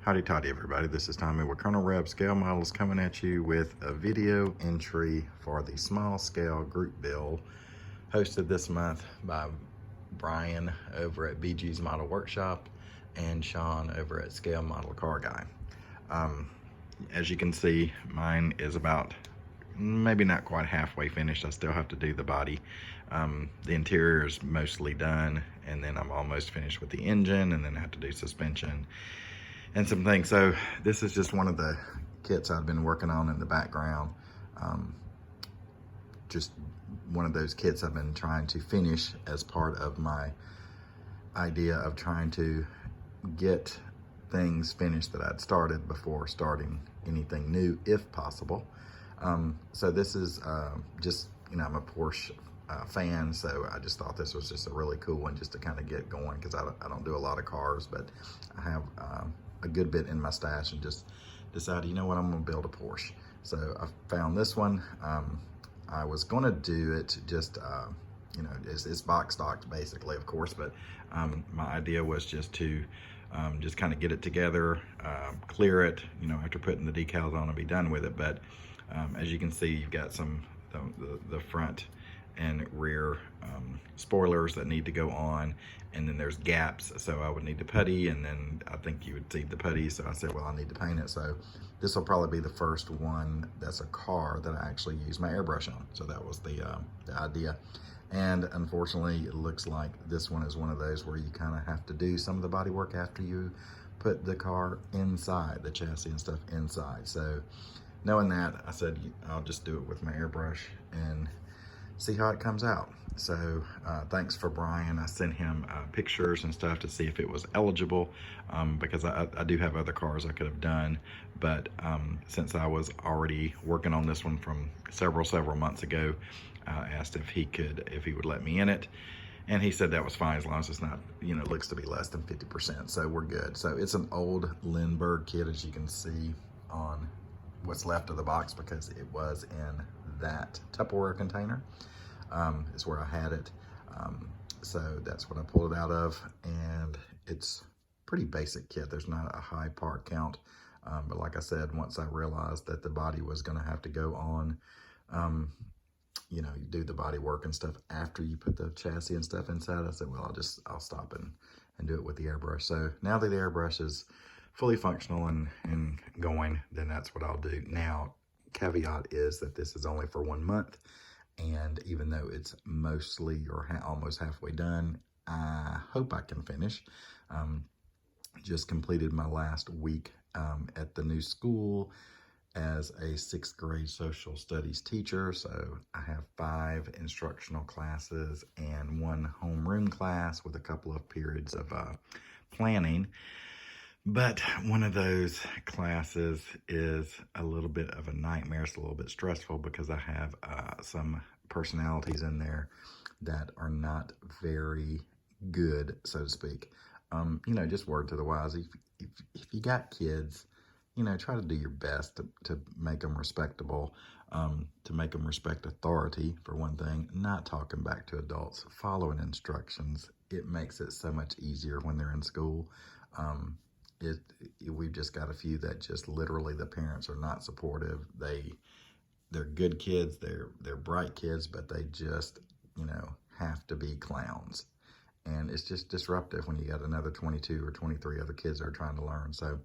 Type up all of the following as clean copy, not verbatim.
Howdy toddy everybody, this is Tommy with Colonel Reb Scale Models coming at you with a video entry for the small scale group build hosted this month by Bryan over at BG's Model Workshop and Shawn over at Scale Model Car Guy. As you can see, mine is about maybe not quite halfway finished. I still have to do the body. The interior is mostly done, and then I'm almost finished with the engine, and then I have to do suspension and some things. So this is just one of the kits I've been working on in the background. Just one of those kits I've been trying to finish as part of my idea of trying to get things finished that I'd started before starting anything new, if possible. So this is just, I'm a Porsche fan, so I just thought this was just a really cool one just to kind of get going, because I don't do a lot of cars, but I have a good bit in my stash, and just decided, you know what, I'm gonna build a Porsche. So I found this one. I was gonna do it just, it's box stocked basically, of course, but my idea was just to just kind of get it together, clear it, after putting the decals on and be done with it. But as you can see, you've got the front and rear spoilers that need to go on, and then there's gaps, so I would need to putty, and then I think you would see the putty, so I said, well, I need to paint it. So this will probably be the first one that's a car that I actually use my airbrush on. So that was the idea. And unfortunately, it looks like this one is one of those where you kind of have to do some of the body work after you put the car inside, the chassis and stuff inside. So knowing that, I said, I'll just do it with my airbrush and see how it comes out. So thanks for Bryan. I sent him pictures and stuff to see if it was eligible, because I do have other cars I could have done, but since I was already working on this one from several months ago, I asked if he would let me in it, and he said that was fine as long as it's not, looks to be less than 50%, so we're good. So it's an old Lindbergh kit, as you can see on what's left of the box, because it was in that Tupperware container. Is where I had it. So that's what I pulled it out of, and it's pretty basic kit. There's not a high part count, but like I said, once I realized that the body was gonna have to go on, you do the body work and stuff after you put the chassis and stuff inside, I said, well, I'll stop and do it with the airbrush. So now that the airbrush is fully functional and going, then that's what I'll do. Now, caveat is that this is only for 1 month. And even though it's mostly or almost halfway done, I hope I can finish. Just completed my last week at the new school as a 6th grade social studies teacher. So I have 5 instructional classes and 1 homeroom class with a couple of periods of planning. But one of those classes is a little bit of a nightmare. It's a little bit stressful because I have some personalities in there that are not very good, so to speak. Just word to the wise, if you got kids, try to do your best to make them respectable, to make them respect authority, for one thing, not talking back to adults, following instructions. It makes it so much easier when they're in school. We've just got a few that just literally the parents are not supportive. They're good kids, they're bright kids, but they just, have to be clowns. And it's just disruptive when you got another 22 or 23 other kids that are trying to learn. So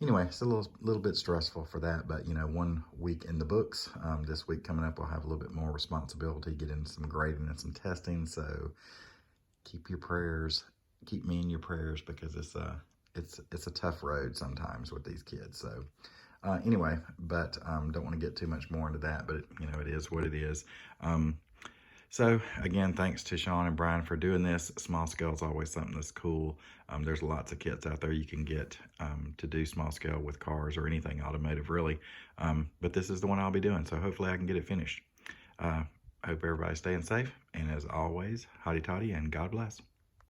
anyway, it's a little bit stressful for that, but 1 week in the books. This week coming up, I'll have a little bit more responsibility, get into some grading and some testing. So keep me in your prayers, because it's a tough road sometimes with these kids. So anyway, but don't want to get too much more into that, but it is what it is. So again, thanks to Shawn and Bryan for doing this. Small scale is always something that's cool. There's lots of kits out there you can get to do small scale with cars or anything automotive, really. But this is the one I'll be doing, so hopefully I can get it finished. Hope everybody's staying safe, and as always, hotty toddy and God bless.